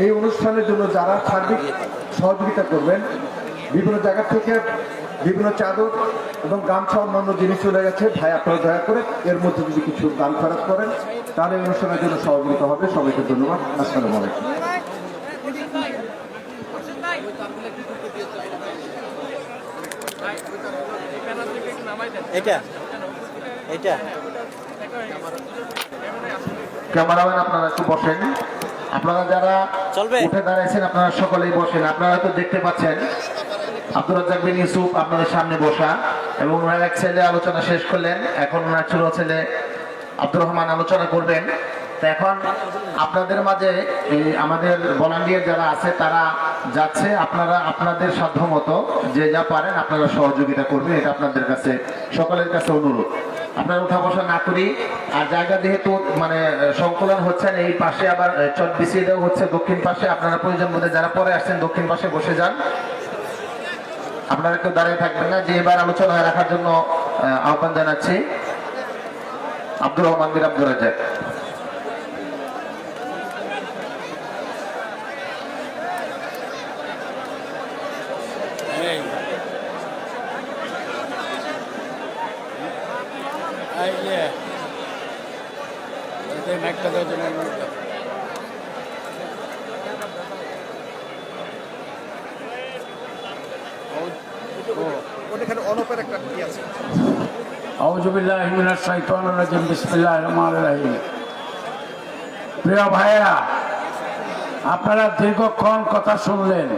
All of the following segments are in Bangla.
এই অনুষ্ঠানের জন্য যারা সার্বিক সহযোগিতা করবেন, বিভিন্ন জায়গা থেকে বিভিন্ন চাদর এবং গামছা অন্যান্য জিনিস চলে গেছে। ভাই আপনারা দয়া করে এর মধ্যে যদি কিছু দান খরচ করেন তাহলে এই অনুষ্ঠানের জন্য সহযোগিতা হবে। সবাইকে ধন্যবাদ। আসসালামু আলাইকুম। ক্যামেরাম্যান আপনারা একটু বসেন। আপনারা যারা উঠে দাঁড়াইছেন আপনারা সকলেই বসেন। আপনারা হয়তো দেখতে পাচ্ছেন আব্দুর রাজ্জাক বিন ইউসুফ আপনাদের সামনে বসা, এবং ওনার এক ছেলে আলোচনা শেষ করলেন, এখন ওনার ছোট ছেলে আব্দুর রহমান আলোচনা করবেন। তো এখন আপনাদের মাঝে আমাদের ভলান্টিয়ার যারা আছে তারা যাচ্ছে, আপনারা আপনাদের সাধ্য মতো যে যা পারেন আপনারা সহযোগিতা করবেন, এটা আপনাদের কাছে সকলের কাছে অনুরোধ। আপনারা উঠা বসা না করি, আর জায়গা যেহেতু মানে সংকলন হচ্ছেন, এই পাশে আবার চট বিছিয়ে দেওয়া হচ্ছে দক্ষিণ পাশে, আপনারা প্রয়োজন মধ্যে যারা পরে আসছেন দক্ষিণ পাশে বসে যান, আপনারা কেউ দাঁড়িয়ে থাকবেন না। যে এবার আলোচনায় রাখার জন্য আহ্বান জানাচ্ছি আব্দুর রহমান বিন আব্দুর রাজ্জাক। প্রিয় ভাইয়েরা, আপনারা দীর্ঘক্ষণ কথা শুনলেন।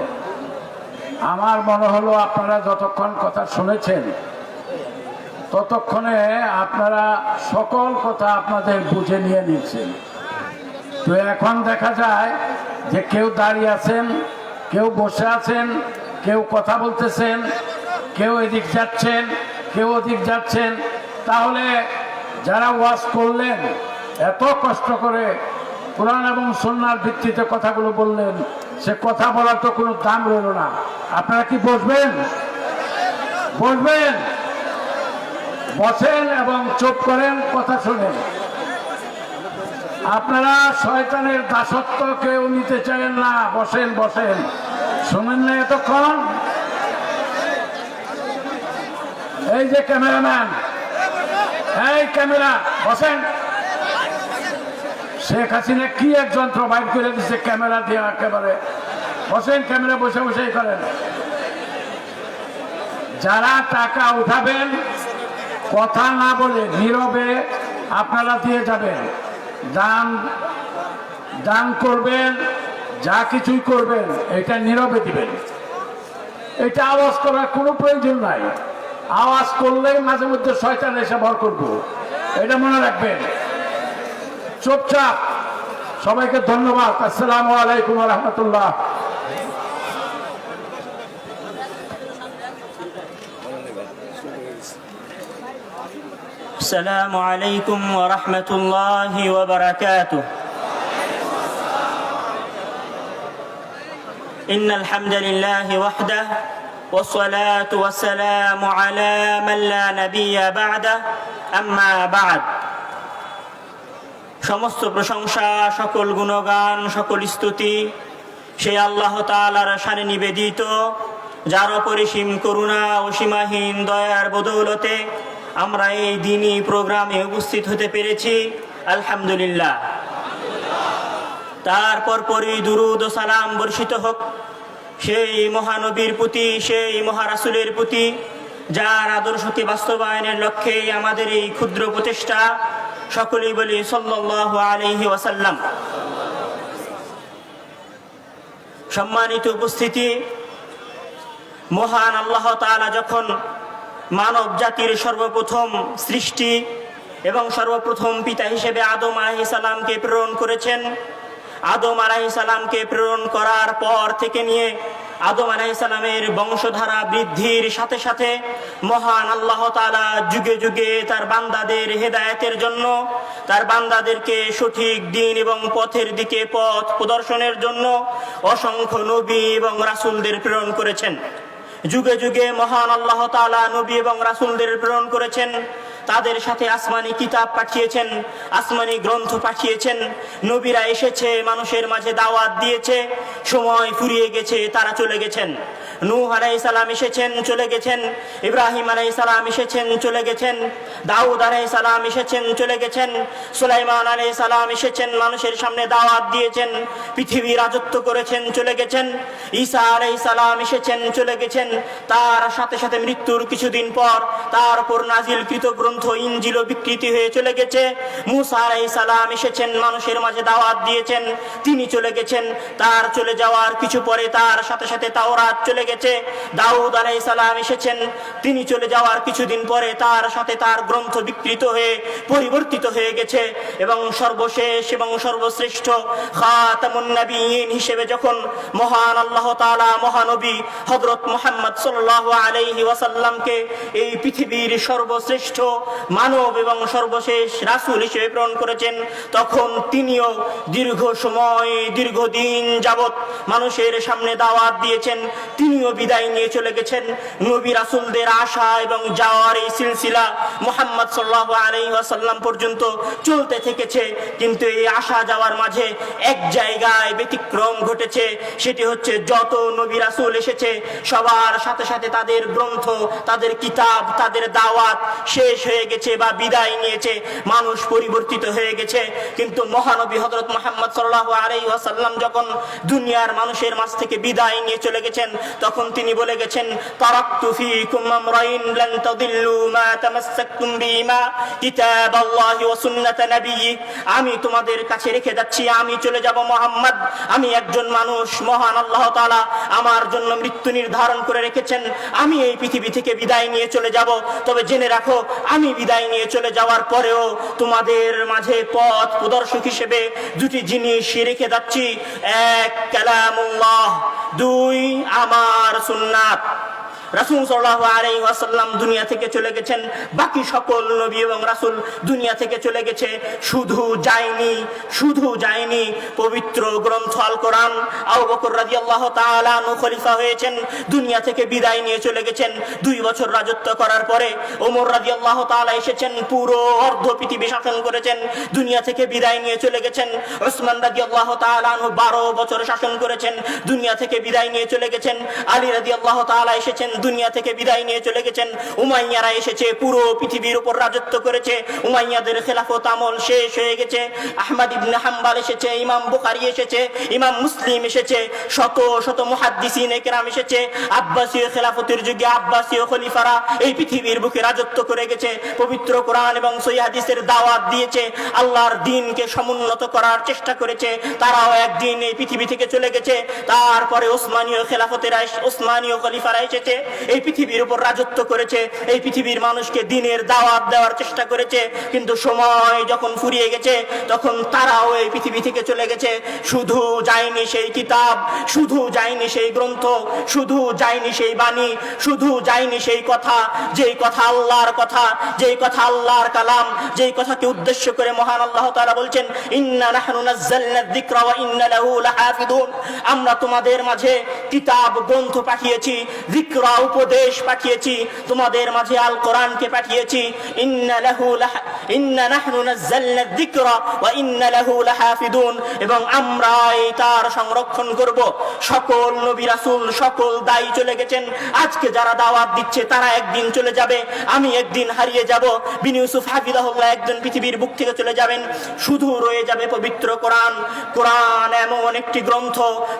আমার মনে হলো আপনারা যতক্ষণ কথা শুনেছেন ততক্ষণে আপনারা সকল কথা আপনাদের বুঝে নিয়ে নিচ্ছেন। তো এখন দেখা যায় যে কেউ দাঁড়িয়ে আছেন, কেউ বসে আছেন, কেউ কথা বলতেছেন, কেউ এদিক যাচ্ছেন, কেউ ওদিক যাচ্ছেন। তাহলে যারা ওয়াজ করলেন, এত কষ্ট করে কোরআন এবং সুন্নাহর ভিত্তিতে কথাগুলো বললেন, সে কথা বলার তো কোনো দাম রইল না। আপনারা কি বসবেন? বসবেন? বসেন এবং চুপ করেন, কথা শোনেন। আপনারা শয়তানের দাসত্ব কেউ নিতে চাইেন না। বসেন বসেন, শোনেন না এতক্ষণ? এই যে ক্যামেরাম্যান, এই ক্যামেরা, বসেন। শেখ হাসিনা কি এক যন্ত্র বাইর করে দিচ্ছে ক্যামেরা দিয়ে, একেবারে বসেন, ক্যামেরা বসে বসেই করেন। যারা টাকা উঠাবেন কথা না বলে নীরবে আপনারা দিয়ে যাবেন। দান দান করবেন, যা কিছুই করবেন এটা নীরবে দিবেন। এটা আওয়াজ করার কোনো প্রয়োজন নাই। আওয়াজ করলেই মাঝে মধ্যে শয়তান এসে ভর করবো, এটা মনে রাখবেন। চুপচাপ। সবাইকে ধন্যবাদ। আসসালামু আলাইকুম ওয়া রাহমাতুল্লাহ। আসসালামু আলাইকুম ওয়া রাহমাতুল্লাহি ওয়া বারাকাতুহু। ইন্নাল হামদালিল্লাহি ওয়াহদাহু والصلاة والسلام على من لا نبي بعده أما بعد। সমস্ত প্রশংসা, সকল গুণগান, সকল স্তুতি সেই আল্লাহ তাআলার শানে নিবেদিত, যার অপরিসীম করুণা ও সীমাহীন দয়ার বদৌলতে আমরা এই দিনী প্রোগ্রামে উপস্থিত হতে পেরেছি। আলহামদুলিল্লাহ। তারপর পরই দুরূদ ও সালাম বর্ষিত হোক সেই মহানবীর প্রতি, সেই মহারাসূলের প্রতি, যার আদর্শকে বাস্তবায়নের লক্ষ্যে আমাদের এই ক্ষুদ্র প্রচেষ্টা। সকলেই বলি সাল্লাল্লাহু আলাইহি ওয়াসাল্লাম। সম্মানিত উপস্থিতি, মহান আল্লাহ তাআলা যখন মানব জাতির সর্বপ্রথম সৃষ্টি এবং সর্বপ্রথম পিতা হিসেবে আদম আলাইহিস সালামকে প্রেরণ করেছেন, আদম আলাইহিস সালামকে প্রেরণ করার পর থেকে নিয়ে আদম আলাইহিস সালামের বংশধারা বৃদ্ধির সাথে সাথে মহান আল্লাহ তাআলা যুগে যুগে তার বান্দাদের হেদায়েতের জন্য, তার বান্দাদেরকে সঠিক দ্বীন এবং পথের দিকে পথ প্রদর্শনের জন্য অসংখ্য নবী এবং রাসূলদের প্রেরণ করেছেন। যুগে যুগে মহান আল্লাহ তাআলা নবী এবং রাসূলদের প্রেরণ করেছেন তাদের সাথে আসমানি কিতাব পাঠিয়েছেন, আসমানি গ্রন্থ পাঠিয়েছেন। নবীরা এসেছে, মানুষের মাঝে দাওয়াত দিয়েছে, সময় ফুরিয়ে গেছে, তারা চলে গেছেন। নূহ আলাইহিস সালাম এসেছেন, চলে গেছেন। ইব্রাহিম আলাইহিস সালাম এসেছেন, চলে গেছেন। দাউদ আলাইহিস সালাম এসেছেন, চলে গেছেন। সুলাইমান আলাইহিস সালাম এসেছেন, মানুষের সামনে দাওয়াত দিয়েছেন, পৃথিবী রাজত্ব করেছেন, চলে গেছেন। ঈসা আলাইহিস সালাম এসেছেন, চলে গেছেন। তার সাথে সাথে মৃত্যুর কিছুদিন পর তার উপর নাজিলকৃত গ্রন্থ ইনজিলও বিকৃতি হয়ে চলে গেছে। মূসা আলাইহিস সালাম এসেছেন, মানুষের মাঝে দাওয়াত দিয়েছেন, তিনি চলে গেছেন। তার চলে যাওয়ার কিছু পরে তার সাথে সাথে তাওরাত চলে গেছে। দাউদ আলাইহিস সালাম এসেছেন, তিনি চলে যাওয়ার কিছুদিন পরে তার সাথে তার গ্রন্থ বিকৃত হয়ে পরিবর্তিত হয়ে গেছে। এবং সর্বশেষ এবং সর্বশ্রেষ্ঠ খাতামুন নবিয়্যিন হিসেবে যখন মহান আল্লাহ তাআলা মহানবী হযরত মুহাম্মদ সাল্লাল্লাহু আলাইহি ওয়াসাল্লামকে এই পৃথিবীর সর্বশ্রেষ্ঠ মানব এবং সর্বশেষ রাসূল হিসেবে প্রেরণ করেছেন, তখন তিনিও দীর্ঘ সময় দীর্ঘদিন যাবত মানুষের সামনে দাওয়াত দিয়েছেন, তিনিও বিদায় নিয়ে চলে গেছেন। নবী রাসূলদের আসা এবং যাওয়ার এই সিলসিলা মুহাম্মদ সাল্লাল্লাহু আলাইহি ওয়াসাল্লাম পর্যন্ত চলতে থেকেছে। কিন্তু এই আসা যাওয়ার মাঝে এক জায়গায় ব্যতিক্রম ঘটেছে, সেটি হচ্ছে যত নবী রাসূল এসেছে সবার সাথে সাথে তাদের গ্রন্থ, তাদের কিতাব, তাদের দাওয়াত শেষ হয়ে গেছে বা বিদায় নিয়েছে, মানুষ পরিবর্তিত হয়ে গেছে। কিন্তু মহানবী হযরত মুহাম্মদ সাল্লাল্লাহু আলাইহি ওয়াসাল্লাম যখন দুনিয়ার মানুষের মাঝ থেকে বিদায় নিয়ে চলে গেছেন, তখন তিনি বলে গেছেন, তারাকতু ফীকুম আমরাইন লান তাদিল্লু মা তামাসসাকতুম বিহিমা কিতাবাল্লাহি ওয়া সুন্নাত নবিয়্যি। আমি তোমাদের কাছে রেখে যাচ্ছি, আমি চলে যাব মুহাম্মদ, আমি একজন মানুষ, মহান আল্লাহ তাআলা আমার জন্য মৃত্যু নির্ধারণ করে রেখেছেন, আমি এই পৃথিবী থেকে বিদায় নিয়ে চলে যাব। তবে জেনে রাখো, আমি বিদায় নিয়ে চলে যাওয়ার পরেও তোমাদের মাঝে পথ প্রদর্শক হিসেবে দুটি জিনিস রেখে যাচ্ছি, এক কালামুল্লাহ, দুই আমার সুন্নাত। রাসূল সাল্লাল্লাহু আলাইহি ওয়াসাল্লাম দুনিয়া থেকে চলে গেছেন, বাকি সকল নবী এবং রাসূল দুনিয়া থেকে চলে গেছে। শুধু যায়নি পবিত্র গ্রন্থ আল কোরআন। আবু বকর রাদিয়াল্লাহু তাআলা আনহু খলিফা হয়েছেন, দুনিয়া থেকে বিদায় নিয়ে চলে গেছেন। 2 বছর রাজত্ব করার পরে ওমর রাদিয়াল্লাহু তাআলা এসেছেন, পুরো অর্ধ পৃথিবী শাসন করেছেন, দুনিয়া থেকে বিদায় নিয়ে চলে গেছেন। ওসমান রাদিয়াল্লাহু তাআলা আনহু 12 বছর শাসন করেছেন, দুনিয়া থেকে বিদায় নিয়ে চলে গেছেন। আলী রাদিয়াল্লাহু তাআলা এসেছেন, দুনিয়া থেকে বিদায় নিয়ে চলে গেছেন। উমাইয়ারা এসেছে, পুরো পৃথিবীর উপর রাজত্ব করেছে, উমাইয়াদের খেলাফত আমল শেষ হয়ে গেছে। আহমদ ইবনে হাম্বল এসেছে, ইমাম বুখারী এসেছে, ইমাম মুসলিম এসেছে, শত শত মুহাদ্দিসিনে কেরাম এসেছে। আব্বাসীয় খেলাফতের যুগে আব্বাসীয় খলিফারা এই পৃথিবীর বুকে রাজত্ব করে গেছে, পবিত্র কোরআন এবং সহিহ হাদিসের দাওয়াত দিয়েছে, আল্লাহর দ্বীনকে সমুন্নত করার চেষ্টা করেছে। তারাও একদিন এই পৃথিবী থেকে চলে গেছে। তারপরে ওসমানীয় খেলাফতেরা, ওসমানীয় খলিফারা এসেছে, এই পৃথিবীর উপর রাজত্ব করেছে, এই পৃথিবীর মানুষকে দ্বীনের দাওয়াত দেওয়ার চেষ্টা করেছে। কিন্তু সময় যখন ফুরিয়ে গেছে, তখন তারাও এই পৃথিবী থেকে চলে গেছে। শুধু যায়নি সেই কিতাব, শুধু যায়নি সেই গ্রন্থ, শুধু যায়নি সেই বাণী, শুধু যায়নি সেই কথা, যেই কথা আল্লাহর কথা, যেই কথা আল্লাহর কালাম, যেই কথাকে উদ্দেশ্য করে মহান আল্লাহ তাআলা বলছেন, ইন্না নাহনু নাযালনা যিকরা ওয়া ইন্না লাহু লাহাফিজুন। আমরা তোমাদের মাঝে কিতাব গ্রন্থ পাঠিয়েছি, যিকরা উপদেশ পাঠিয়েছি, তোমাদের মাঝে আল কোরআনকে পাঠিয়েছি। ইন্না নাহনু নাযালনা যিকরা ওয়া ইন্না লাহু লাহাফিজুন, এবং আমরাই তার সংরক্ষণ করব। সকল নবী রাসূল, সকল দায়ী চলে গেছেন। আজকে যারা দাওয়াত দিচ্ছে তারা একদিন চলে যাবে, আমি একদিন হারিয়ে যাব। বিন ইউসুফ হাফিজাহুল্লাহ একজন পৃথিবীর বুক থেকে চলে যাবেন, শুধু রয়ে যাবে পবিত্র কোরআন। কোরআন এমন একটি গ্রন্থ,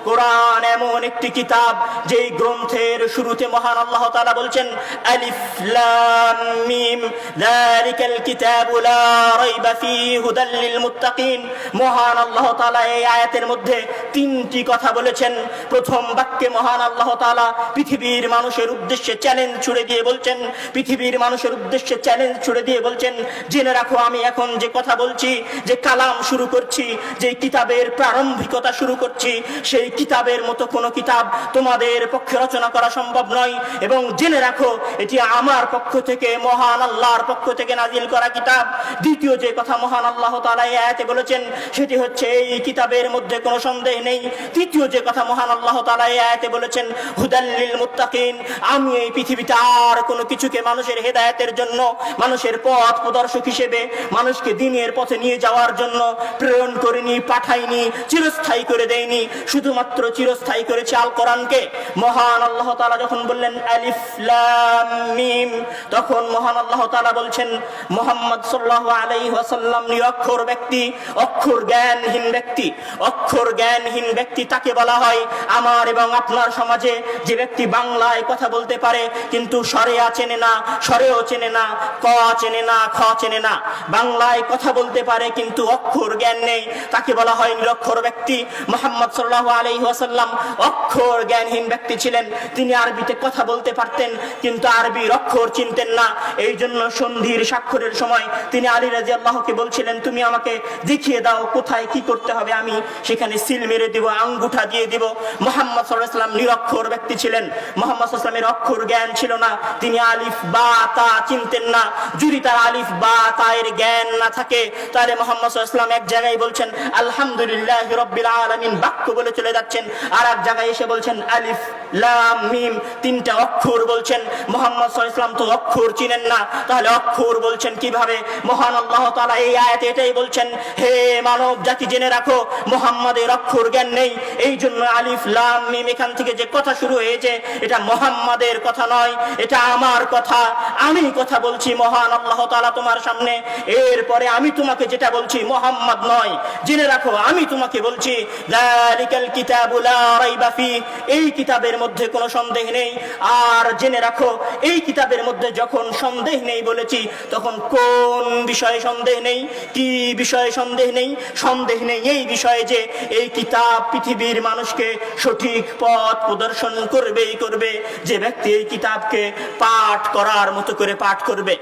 কোরআন এমন একটি কিতাব, যেই গ্রন্থের শুরুতে মহান আল্লাহ তাআলা বলছেন, আলিফ লাম মিম যালিকাল কিতাবু লা রাইবা ফীহি হুদাল লিল মুত্তাকিন। মহান আল্লাহ তাআলা এই আয়াতের মধ্যে 3টি কথা বলেছেন। প্রথম বাক্যে মহান আল্লাহ তাআলা পৃথিবীর মানুষের উদ্দেশ্যে চ্যালেঞ্জ ছুড়ে দিয়ে বলছেন, পৃথিবীর মানুষের উদ্দেশ্যে চ্যালেঞ্জ ছুড়ে দিয়ে বলছেন, জেনে রাখো আমি এখন যে কথা বলছি, যে কালাম শুরু করছি, যে কিতাবের প্রারম্ভিকতা শুরু করছি, সেই কিতাবের মতো কোনো কিতাব তোমাদের পক্ষে রচনা করা সম্ভব নয়। এবং জেনে রাখো এটি আমার পক্ষ থেকে, মহান আল্লাহর পক্ষ থেকে নাজিল করা কিতাব। দ্বিতীয় যে কথা মহান আল্লাহ তাআলা এই আয়াতে বলেছেন সেটি হচ্ছে এই কিতাবের মধ্যে কোনো সন্দেহ নেই। তৃতীয় যে কথা মহান আল্লাহ তাআলা এই আয়াতে বলেছেন হুদাল লিল মুত্তাকিন, আমি এই পৃথিবীতে আর কোনো কিছুকে মানুষের হেদায়েতের জন্য, মানুষের পথ প্রদর্শক হিসেবে মানুষকে দ্বীনের পথে নিয়ে যাওয়ার জন্য প্রেরণ করিনি, পাঠাইনি, চিরস্থায়ী করে দেয়নি, শুধুমাত্র চিরস্থায়ী করেছে আল কোরআনকে। মহান আল্লাহ তাআলা যখন বললেন আলিফ লাম মিম, তখন মহান আল্লাহ তাআলা বলছেন মুহাম্মদ সাল্লাল্লাহু আলাইহি ওয়াসাল্লাম নিরক্ষর ব্যক্তি, অক্ষর জ্ঞানহীন ব্যক্তি। অক্ষর জ্ঞানহীন ব্যক্তি তাকে বলা হয় আমার এবং আপনার সমাজে যে ব্যক্তি বাংলায় কথা বলতে পারে কিন্তু সরেয়া চেনে না, সরেও চেনে না, ক চেনে না, খ চেনে না, বাংলায় কথা বলতে পারে কিন্তু অক্ষর জ্ঞান নেই, তাকে বলা হয় নিরক্ষর ব্যক্তি। মুহাম্মদ সাল্লাল্লাহু আলাইহি ওয়াসাল্লাম অক্ষর জ্ঞানহীন ব্যক্তি ছিলেন। তিনি আরবিতে কথা বলতে পারতেন কিন্তু আরবির অক্ষর চিনতেন না। এই জন্য সন্ধির স্বাক্ষরের সময় তিনি আলী রাদিয়াল্লাহুকে বলছিলেন, তুমি আমাকে দেখিয়ে দাও কোথায় কি করতে হবে, আমি সেখানে সিল মেরে দিব, আঙ্গুঠা দিয়ে দিব। মুহাম্মদ সাল্লাল্লাহু আলাইহি ওয়াসাল্লাম নিরক্ষর ব্যক্তি ছিলেন। মুহাম্মদ সাল্লাল্লাহু আলাইহি ওয়াসাল্লামের অক্ষর জ্ঞান ছিল না, তিনি আলিফ বা তা চিনতেন না। যদি তার আলিফ বা তা এর জ্ঞান না থাকে তাহলে মুহাম্মদ সাল্লাল্লাহু আলাইহি ওয়াসাল্লাম এক জায়গায় বলছেন আলহামদুলিল্লাহি রাব্বিল আলামিন বাক্য বলে চলে যাচ্ছেন, আর এক জায়গায় এসে বলছেন আলিফ লাম মিম, তিনটা অক্ষর বলছেন। মুহাম্মদ সাল্লাল্লাহু আলাইহি ওয়াসাল্লাম তো অক্ষর চিনেন না, তাহলে অক্ষর বলছেন কিভাবে? মহান আল্লাহ তাআলা এই আয়াতে এটাই বলছেন, হে মানব জাতি জেনে রাখো মুহাম্মাদের অক্ষর জ্ঞান নেই। এই জন্য আলিফ লাম মিম এখান থেকে যে কথা শুরু হয়েছে এটা মুহাম্মাদের কথা নয়, এটা আমার কথা। আমি কথা বলছি মহান আল্লাহ তাআলা তোমার সামনে, এরপরে আমি তোমাকে যেটা বলছি মুহাম্মদ নয়। জেনে রাখো আমি তোমাকে বলছি যালিকাল কিতাবু লা রাইবা ফি, এই কিতাবের মধ্যে কোনো সন্দেহ নেই। আর জেনে রাখো এই কিতাবের মধ্যে যখন সন্দেহ নেই বলেছি তখন কোন বিষয়ে সন্দেহ নেই, কি বিষয়ে সন্দেহ নেই? সন্দেহ নেই এই বিষয়ে যে এই কিতাব পৃথিবীর মানুষকে সঠিক পথ প্রদর্শন করবেই করবে যে ব্যক্তি এই কিতাবকে পাঠ করার মতো করে পাঠ করবে।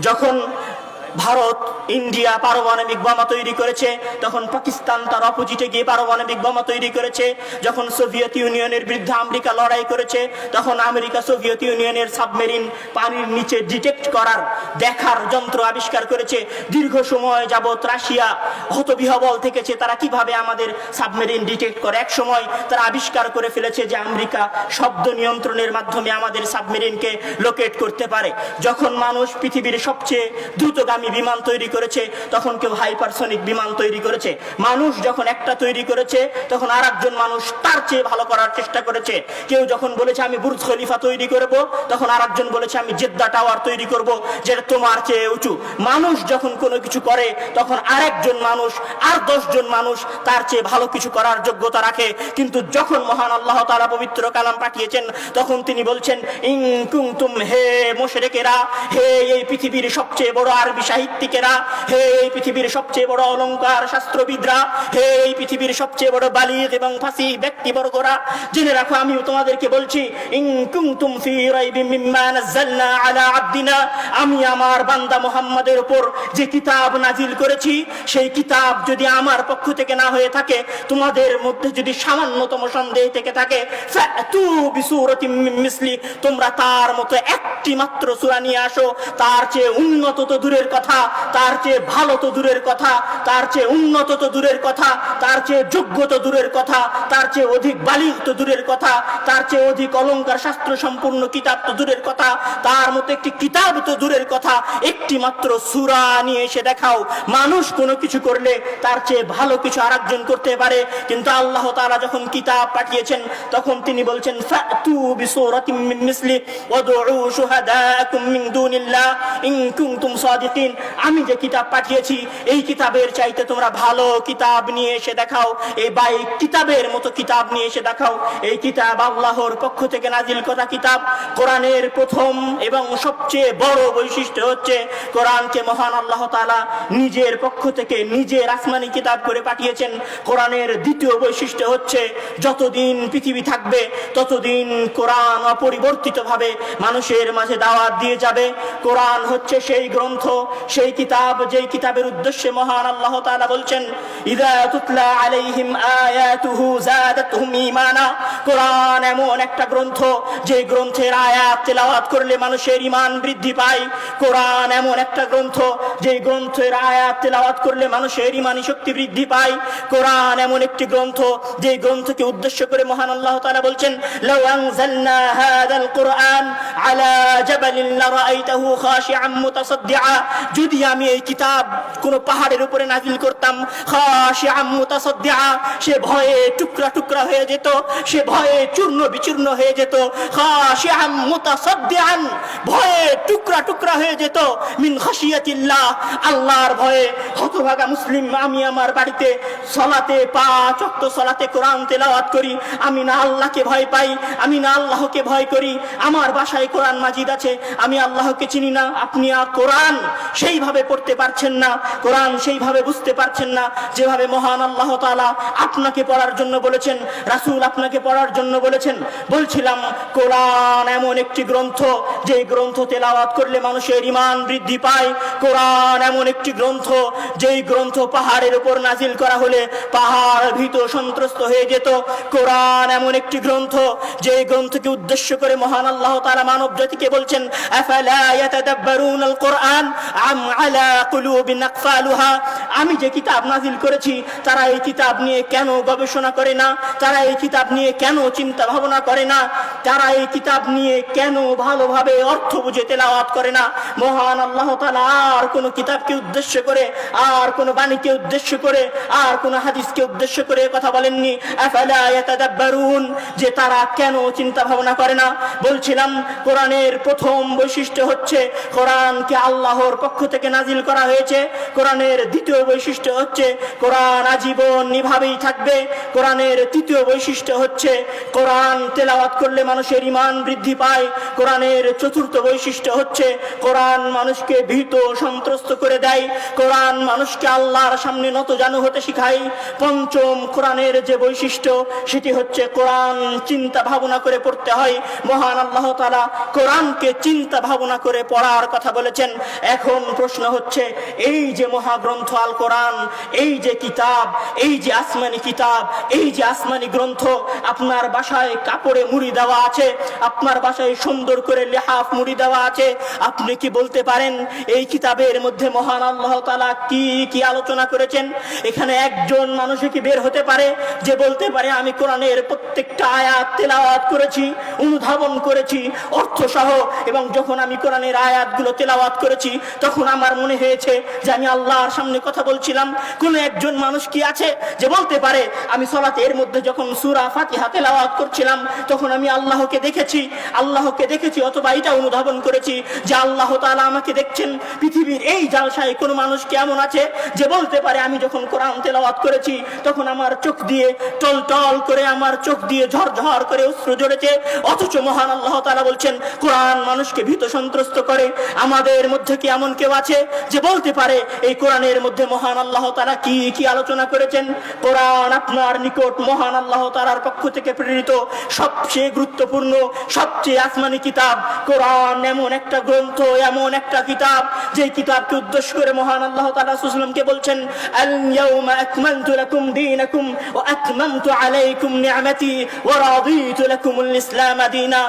যখন ভারত ইন্ডিয়া পারমাণবিক বোমা তৈরি করেছে তখন পাকিস্তান তার অপোজিটে গিয়ে পারমাণবিক বোমা তৈরি করেছে। যখন সোভিয়েত ইউনিয়নের বিরুদ্ধে আমেরিকা লড়াই করেছে তখন আমেরিকা সোভিয়েত ইউনিয়নের সাবমেরিন পানির নিচে ডিটেক্ট করার দেখার যন্ত্র আবিষ্কার করেছে। দীর্ঘ সময় যাবত রাশিয়া হতবিহবল থেকেছে তারা কিভাবে আমাদের সাবমেরিন ডিটেক্ট করে। এক সময় তারা আবিষ্কার করে ফেলেছে যে আমেরিকা শব্দ নিয়ন্ত্রণের মাধ্যমে আমাদের সাবমেরিনকে লোকেট করতে পারে। যখন মানুষ পৃথিবীর সবচেয়ে দ্রুতগামী বিমান তৈরি করেছে তখন কেউ হাইপারসনিক বিমান তৈরি করেছে। মানুষ যখন একটা তৈরি করেছে তখন আরেকজন মানুষ তার চেয়ে ভালো করার চেষ্টা করেছে। কেউ যখন বলেছে আমি বুর্জ খলিফা তৈরি করব তখন আরেকজন বলেছে আমি জেদ্দা টাওয়ার তৈরি করব যেটা তোমার চেয়ে উঁচু। মানুষ যখন কোনো কিছু করে তখন আরেকজন মানুষ আর 10 জন মানুষ তার চেয়ে ভালো কিছু করার যোগ্যতা রাখে। কিন্তু যখন মহান আল্লাহ তাআলা পবিত্র কালাম পাঠিয়েছেন তখন তিনি বলছেন ইন কুনতুম, হে মুশরিকেরা, হে এই পৃথিবীর সবচেয়ে বড় আরবি সাহিত্যিকেরা, হে এই পৃথিবীর সবচেয়ে বড় অলংকার শাস্ত্রবিদরা, হে এই পৃথিবীর সবচেয়ে বড় বালিগ এবং ফাসিহ ব্যক্তিবর্গরা, জেনে রাখো আমিও তোমাদেরকে বলছি ইন কুনতুম ফি রাইবিম মিম্মা নাযালনা আলা আবদিনা, আমি আমার বান্দা মুহাম্মাদের উপর যে কিতাব নাজিল করেছি সেই কিতাব যদি আমার পক্ষ থেকে না হয়ে থাকে, তোমাদের মধ্যে যদি সামান্যতম সন্দেহ থেকে থাকে, ফাতু বিসূরাতিম মিন মিসলি, তোমরা তার মতো একটি মাত্র সূরা নিয়ে আসো। তার চেয়ে উন্নত তো দূরের কথা, তার চেয়ে ভালো তো দূরের কথা, তার চেয়ে উন্নত তো দূরের কথা, তার চেয়ে যোগ্য তো দূরের কথা, তার চেয়ে অধিক বালিগ তো দূরের কথা, তার চেয়ে অধিক অলংকার শাস্ত্র সম্পূর্ণ কিতাব তো দূরের কথা, তার মতো একটি কিতাব তো দূরের কথা, একটি মাত্র সূরা নিয়ে এসে দেখাও। মানুষ কোনো কিছু করলে তার চেয়ে ভালো কিছু আরেকজন করতে পারে, কিন্তু আল্লাহ তাআলা যখন কিতাব পাঠিয়েছেন তখন তিনি বলছেন ফাতু বিসূরাতিম মিন মিসলি ওয়াদউ শুহাদাকুম মিন দুনিল্লাহ ইন কুনতুম সাদিকিন, আমি যে কিতাব পাঠিয়েছি এই কিতাবের চাইতে তোমরা ভালো কিতাব নিয়ে এসে দেখাও। এই বাই কিতাবের মতো কিতাব নিয়ে এসে দেখাও। এই কিতাব আল্লাহর পক্ষ থেকে নাজিল করা কিতাব। কোরআনের প্রথম এবং সবচেয়ে বড় বৈশিষ্ট্য হচ্ছে কোরআনকে মহান আল্লাহ তাআলা নিজের পক্ষ থেকে নিজের আসমানি কিতাব করে পাঠিয়েছেন। কোরআনের দ্বিতীয় বৈশিষ্ট্য হচ্ছে যতদিন পৃথিবী থাকবে ততদিন কোরআন অপরিবর্তিতভাবে মানুষের মাঝে দাওয়াত দিয়ে যাবে। কোরআন হচ্ছে সেই গ্রন্থ, সেই কিতাব যেই কিতাবের উদ্দেশ্যে মহান আল্লাহ তাআলা বলছেন ইযা তুতলা আলাইহিম আয়াতুহু যাদাতহুম ঈমানা। কোরআন এমন একটা গ্রন্থ যে গ্রন্থের আয়াত তেলাওয়াত করলে মানুষের ঈমান বৃদ্ধি পায়। কোরআন এমন একটা গ্রন্থ যে গ্রন্থের আয়াত তেলাওয়াত করলে মানুষের ঈমানি শক্তি বৃদ্ধি পায়। কোরআন এমন একটি গ্রন্থ যে গ্রন্থকে উদ্দেশ্য করে মহান আল্লাহ তাআলা বলছেন, লাউ আনজালনা হাযাল কুরআন আলা জাবালিন লারাআইতাহু খাশিআম মুতাসাদ্দিআ। যদি আমি এই কিতাব কোন পাহাড়ের উপরে নাযিল করতাম, খাশিআম মুতাসাদ্দিআ, সে ভয়ে টুকরা টুকরা হয়ে যেত, সে ভয়ে চূর্ণ বিচূর্ণ হয়ে যেত। খাশিআম মুতাসাদ্দিআন, ভয়ে টুকরা টুকরা হয়ে যেত। মিন খাশিয়াতিল্লাহ, আল্লাহর ভয়ে। হতভাগা মুসলিম, আমি আমার বাড়িতে সালাতে 5 ওয়াক্ত সালাতে কোরআন তেলাওয়াত করি, আমি না আল্লাহকে ভয় পাই, আমি না আল্লাহকে ভয় করি। আমার বাসায় কোরআন মাজিদ আছে, আমি আল্লাহকে চিনি না। আপনি কোরআন সেইভাবে পড়তে পারছেন না, কোরআন সেইভাবে বুঝতে পারছেন না যেভাবে মহান আল্লাহ তাআলা আপনাকে পড়ার জন্য বলেছেন, রাসূল আপনাকে পড়ার জন্য বলেছেন। বলছিলাম কোরআন এমন একটি গ্রন্থ যে গ্রন্থ তেলাওয়াত করলে মানুষের ঈমান বৃদ্ধি পায়। কোরআন এমন একটি গ্রন্থ যেই গ্রন্থ পাহাড়ের উপর নাজিল করা হলে পাহাড় ভীত সন্ত্রস্ত হয়ে যেত। কোরআন এমন একটি গ্রন্থ যে গ্রন্থকে উদ্দেশ্য করে মহান আল্লাহ তাআলা মানব জাতিকে বলছেন, আফালা ইয়াতাদাব্বারুনাল কুরআন আম আলা কুলুবিন আকফালুহা। আমি যে কিতাব নাজিল করেছি তারা এই কিতাব নিয়ে কেন গবেষণা করে না, তারা এই কিতাব নিয়ে কেন চিন্তা ভাবনা করে না, তারা এই কিতাব নিয়ে কেন ভালোভাবে অর্থ বুঝে তেলাওয়াত করে না। মহান আল্লাহ তাআলা আর কোন কিতাবকে উদ্দেশ্য করে, আর কোন বাণীকে উদ্দেশ্য করে, আর কোন হাদিসকে উদ্দেশ্য করে কথা বলেননি। আফালা ইয়াতাদাব্বারুন, যে তারা কেন চিন্তা ভাবনা করে না। বলছিলাম কোরআনের প্রথম বৈশিষ্ট্য হচ্ছে কোরআনকে আল্লাহর পক্ষ থেকে নাজিল করা হয়েছে। কোরআনের দ্বিতীয় বৈশিষ্ট্য হচ্ছে কোরআন আজীবন এভাবেই থাকবে। কোরআনের তৃতীয় বৈশিষ্ট্য হচ্ছে কোরআন তেলাওয়াত করলে মানুষের ঈমান বৃদ্ধি পায়। কোরআনের চতুর্থ বৈশিষ্ট্য হচ্ছে কোরআন মানুষকে ভীত সন্ত্রস্ত করে দেয়। কোরআন মানুষকে আল্লাহর সামনে নতজানু হতে শিখায়। পঞ্চম কোরআনের যে বৈশিষ্ট্য সেটি হচ্ছে কোরআন চিন্তা ভাবনা করে পড়তে হয়। মহান আল্লাহ তাআলা কোরআনকে চিন্তা ভাবনা করে পড়ার কথা বলেছেন। এখন প্রশ্ন হচ্ছে, এই যে মহাগ্রন্থ আল কোরআন, এই যে কিতাব, এই যে আসমানি কিতাব, এই যে আসমানি গ্রন্থ আপনার বাসায় কাপড়ে মুড়ি দেওয়া আছে, আপনার বাসায় সুন্দর করে লেহাফ মুড়ি দেওয়া আছে, আপনি কি বলতে পারেন এই কিতাবের মধ্যে মহান আল্লাহ তাআলা কি কি আলোচনা করেছেন? এখানে একজন মানুষ কি বের হতে পারে যে বলতে পারে আমি কোরআনের প্রত্যেকটা আয়াত তেলাওয়াত করেছি, অনুধাবন করেছি অর্থ সহ, এবং যখন আমি কোরআনের আয়াতগুলো তেলাওয়াত করেছি তখন আমার মনে হয়েছে যে আমি আল্লাহর সামনে কথা বলছিলাম? কোন একজন মানুষ কি আছে যে বলতে পারে আমি সালাতের মধ্যে যখন সূরা ফাতিহা তেলাওয়াত করছিলাম তখন আমি আল্লাহকে দেখেছি, অথবা এটা অনুধাবন করেছি যে আল্লাহ তাআলা আমাকে দেখছেন? পৃথিবীর এই জালসায় কোন মানুষ কি এমন আছে যে বলতে পারে আমি যখন কোরআন তেলাওয়াত করেছি তখন আমার চোখ দিয়ে টলটল করে, আমার চোখ দিয়ে ঝরঝর করে অশ্রু ঝরেছে? অথচ মহান আল্লাহ তাআলা বলছেন কোরআন মানুষকে ভীত সন্ত্রস্ত করে। আমাদের মধ্যে কি এমন কেউ আছে যে বলতে পারে এই কোরআনের মধ্যে মহান আল্লাহ তাআলা কি কি আলোচনা করেছেন? কোরআন আপনার নিকট মহান আল্লাহ তাআলার পক্ষ থেকে প্রেরিত সবচেয়ে গুরুত্বপূর্ণ, সবচেয়ে আসমানি কিতাব। কোরআন এমন একটা গ্রন্থ, এমন একটা কিতাব যে কিতাবকে উদ্দেশ্য করে মহান আল্লাহ তাআলা রাসূল সাল্লাল্লাহু আলাইহি ওয়াসাল্লামকে বলছেন, আল ইয়াউমা আকমালতু লাকুম দীনাকুম ওয়া আতমামতু আলাইকুম নি'মাতি ওয়া রাদিতু লাকুমুল ইসলাম দীনা।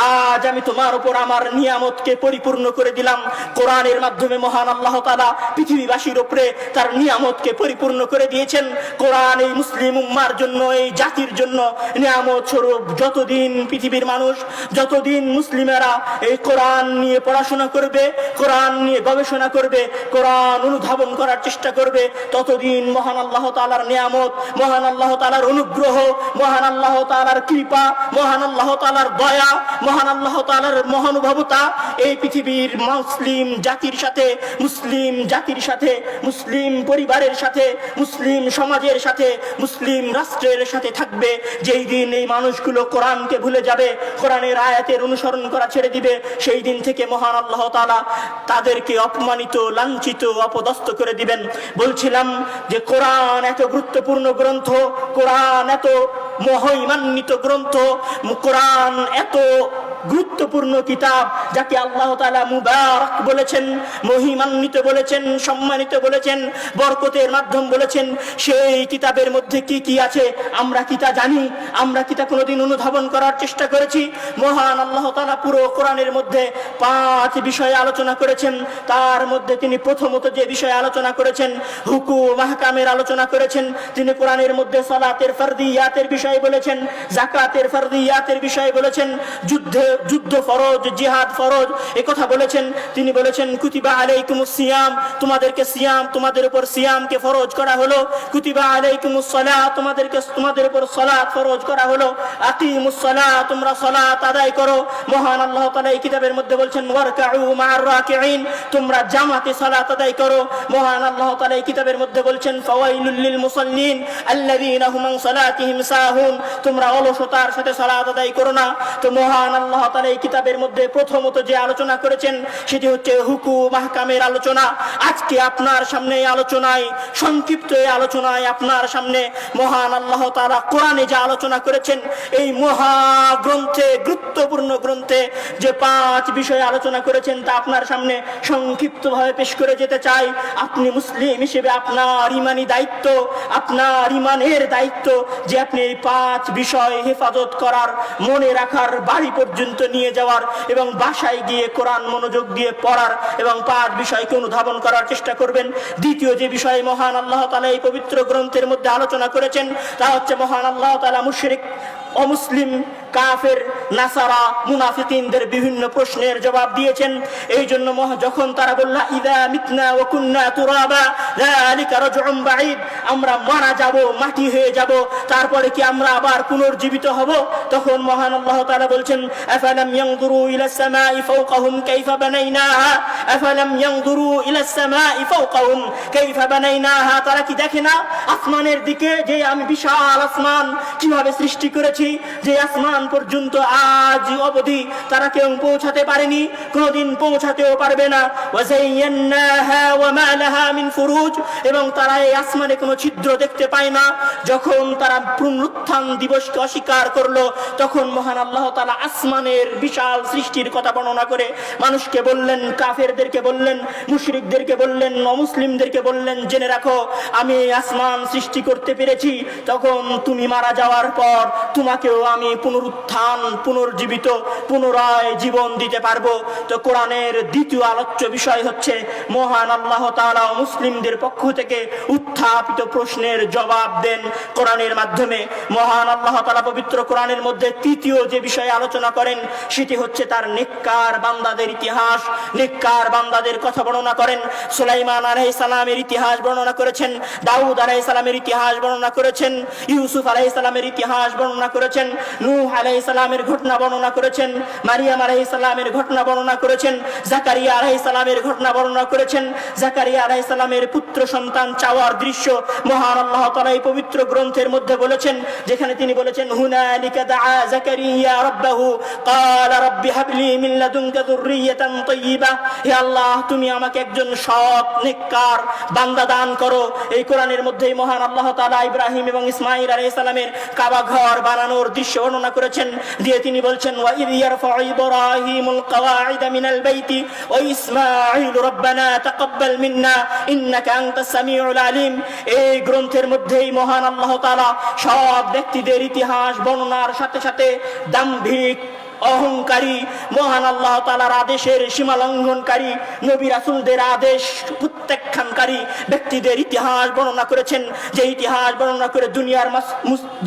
আজ আমি তোমার উপর আমার নিয়ামতকে পরিপূর্ণ করে দিলাম। কোরআনের মাধ্যমে মহান আল্লাহ তাআলা পৃথিবীবাসীর উপরে তার নিয়ামতকে পরিপূর্ণ করে দিয়েছেন। কোরআন এই মুসলিম উম্মার জন্য, এই জাতির জন্য নিয়ামত স্বরূপ। যতদিন পৃথিবীর মানুষ, যতদিন মুসলিমেরা এই কোরআন নিয়ে পড়াশোনা করবে, কোরআন নিয়ে গবেষণা করবে, কোরআন অনুধাবন করার চেষ্টা করবে, ততদিন মহান আল্লাহ তাআলার নিয়ামত, মহান আল্লাহ তাআলার অনুগ্রহ, মহান আল্লাহ তাআলার কৃপা, মহান আল্লাহ তাআলার দয়া, মহান আল্লাহ তাআলার মহানুভবতা এই পৃথিবীর মুসলিম জাতির সাথে, মুসলিম জাতির সাথে, মুসলিম পরিবারের সাথে, মুসলিম সমাজের সাথে, মুসলিম রাষ্ট্রের সাথে থাকবে। যেই দিন এই মানুষগুলো কোরআনকে ভুলে যাবে, কোরআনের আয়াতের অনুসরণ করা ছেড়ে দিবে, সেই দিন থেকে মহান আল্লাহ তাআলা তাদেরকে অপমানিত, লাঞ্ছিত, অপদস্থ করে দিবেন। বলছিলাম যে কোরআন এত গুরুত্বপূর্ণ গ্রন্থ, কোরআন এত মহিমান্বিত গ্রন্থ, কোরআন এত গুরুত্বপূর্ণ কিতাব, যাকে আল্লাহ তাআলা মুবারক বলেছেন, মহিমান্বিত বলেছেন, সম্মানিত বলেছেন, বরকতের মাধ্যম বলেছেন, সেই কিতাবের মধ্যে কি কি আছে আমরা কি তা জানি? আমরা কি তা কোনোদিন অনুধাবন করার চেষ্টা করেছি? মহান আল্লাহ তাআলা পুরো কোরআনের মধ্যে 5 বিষয়ে আলোচনা করেছেন। তার মধ্যে তিনি প্রথমত যে বিষয়ে আলোচনা করেছেন, হুকুম আহকামের আলোচনা করেছেন। তিনি কোরআনের মধ্যে সালাতের ফরদিয়াতের বিষয়ে বলেছেন, যাকাতের ফরদিয়াতের বিষয়ে বলেছেন, যুদ্ধ ফরজ, জিহাদ ফরজ এই কথা বলেছেন। তিনি বলেছেন কুতিবা আলাইকুমুস সিয়াম, তোমাদেরকে সিয়াম, তোমাদের উপর সিয়ামকে ফরজ করা হলো। কুতিবা আলাইকুমুস সালাত, তোমাদের উপর সালাত ফরজ করা হলো। আকিমুস সালাত, তোমরা সালাত আদায় করো। মহান আল্লাহ তাআলা এই কিতাবের মধ্যে বলছেন ওয়ারকাউ মা'আর রাকিঈন, তোমরা জামাতে সালাত আদায় করো। মহান আল্লাহ তাআলা এই কিতাবের মধ্যে বলছেন ফাওয়াইলুল লিল মুসাল্লিন আল্লাযীনা হুম আন সালাতিহিম সাহুন, তোমরা অলসতার সাথে সালাত আদায় করো না। তো মহান আল্লাহ তাআলা এই কিতাবের মধ্যে প্রথমত যে আলোচনা করেছেন সেটি হচ্ছে হুকুম আহকামের আলোচনা। আজকে আপনার সামনে এই আলোচনায়, সংক্ষিপ্ত এই আলোচনায় আপনার সামনে মহান আল্লাহ তাআলা কোরআনে যে আলোচনা করেছেন, এই মহাগ্রন্থে, গুরুত্বপূর্ণ গ্রন্থে যে 5 বিষয়ে আলোচনা করেছেন তা আপনার সামনে সংক্ষিপ্তভাবে পেশ করে যেতে চাই। আপনি মুসলিম হিসেবে আপনার ইমানি দায়িত্ব, আপনার ইমানের দায়িত্ব যে আপনি এই 5 বিষয় হেফাজত করার, মনে রাখার, বাড়ি পর্যন্ত নিয়ে যাওয়ার এবং বাসায় গিয়ে কোরআন মনোযোগ দিয়ে পড়ার এবং 5 বিষয়কে অনুধাবন করার চেষ্টা করবেন। দ্বিতীয় যে বিষয়ে মহান আল্লাহ তাআলা এই পবিত্র গ্রন্থের মধ্যে আলোচনা করেছেন তা হচ্ছে মহান আল্লাহ তাআলা মুশরিক, অমুসলিম, কাফের, নাসারা, মুনাফিকিনদের বিভিন্ন প্রশ্নের জবাব দিয়েছেন। এই জন্য যখন তারা বলল ইদা মিতনা ওয়া কুন্না তুরাবা যালিকা রাজউন বাঈদ, আমরা মারা যাব, মাটি হয়ে যাব, তারপরে কি আমরা আবার পুনর্জীবিত হব? তখন মহান আল্লাহ তাআলা বলছেন আফালাম ইয়ানজুরু ইলাস সামাই ফাওকাহুম কাইফা বানাইনাহা, আফালাম ইয়ানজুরু ইলাস সামাই ফাওকাহুম কাইফা বানাইনাহা, তারা কি দেখে না আসমানের দিকে, যে আমি বিশাল আসমান কিভাবে সৃষ্টি করেছি, যে আসমান পর্যন্ত আজ অবধি তারা কেউ পৌঁছাতে পারেনি, কোনদিন পৌঁছাতেও পারবে না। ওয়াযায়্যানাহা ওয়া মা লাহা মিন ফুরুজ, এবং তারা এই আসমানে কোনো ছিদ্র দেখতে পায় না। যখন তারা পুনরুত্থান দিবসকে অস্বীকার করলো তখন মহান আল্লাহ তাআলা আসমানের বিশাল সৃষ্টির কথা বর্ণনা করে মানুষকে বললেন, কাফেরদেরকে বললেন, মুশরিকদেরকে বললেন, অমুসলিমদেরকে বললেন, জেনে রাখো আমি এই আসমান সৃষ্টি করতে পেরেছি। তখন তুমি মারা যাওয়ার পর তোমাকেও আমি পুনরুত্থান, পুনর্জীবিত, পুনরায় জীবন দিতে পারবো। তো কোরআনের দ্বিতীয় আলোচ্য বিষয় হচ্ছে মহান আল্লাহ তাআলা মুসলিমদের পক্ষ থেকে উত্থাপিত প্রশ্নের জবাব দেন কোরআনের মাধ্যমে। মহান আল্লাহ তাআলা পবিত্র কোরআনের মধ্যে তৃতীয় যে বিষয়ে আলোচনা করেন সেটি হচ্ছে তার নেককার বান্দাদের ইতিহাস, নেককার বান্দাদের কথা বর্ণনা করেন। সুলাইমান আলাইহিস সালামের ইতিহাস বর্ণনা করেছেন, দাউদ আলাইহিস সালামের ইতিহাস বর্ণনা করেছেন, ইউসুফ আলাইহিস সালামের ইতিহাস বর্ণনা করেছেন, নূহ আলাইহিস সালামের ঘটনা বর্ণনা করেছেন, মারিয়াম আলাইহিস সালামের ঘটনা বর্ণনা করেছেন, জাকারিয়া আলাইহিস সালামের ঘটনা বর্ণনা করেছেন। জাকারিয়া আলাইহিস সালামের পুত্র সন্তান চাওয়ার দৃশ্য মহান আল্লাহ তাআলা এই পবিত্র গ্রন্থের মধ্যে বলেছেন, যেখানে তিনি বলেছেন হুনালিকা দাআ জাকারিয়া রাব্বাহু ক্বালা রাব্বি হাবলি মিন লাদুনকা যুররিয়াতান তাইয়্যিবা, হে আল্লাহ তুমি আমাকে একজন সৎ নেককার বান্দা দান করো। এই কোরআনের মধ্যেই মহান আল্লাহ তাআলা ইব্রাহিম এবং ইসমাঈল আলাইহিস সালামের কাবা ঘর বানানোর দৃশ্য বর্ণনা করেছেন, দিয়ে তিনি বলছেন ওয়া ইয ইয়ারফাউ ইব্রাহিমুল কওয়াইদা মিনাল বাইতি ওয়া ইসমাঈল রাব্বানা তাকাব্বাল মিন্না ইন্নাকা আনতাস সামিউল আলিম। এই গ্রন্থের মধ্যেই মহান আল্লাহ তাআলা সব ব্যক্তিদের ইতিহাস বর্ণনার সাথে সাথে দাম্ভিক, অহংকারী, মহান আল্লাহ তাআলার আদেশের সীমা লঙ্ঘনকারী, নবী রাসূলদের আদেশ প্রত্যাখ্যানকারী ব্যক্তিদের ইতিহাস বর্ণনা করেছেন। যে ইতিহাস বর্ণনা করে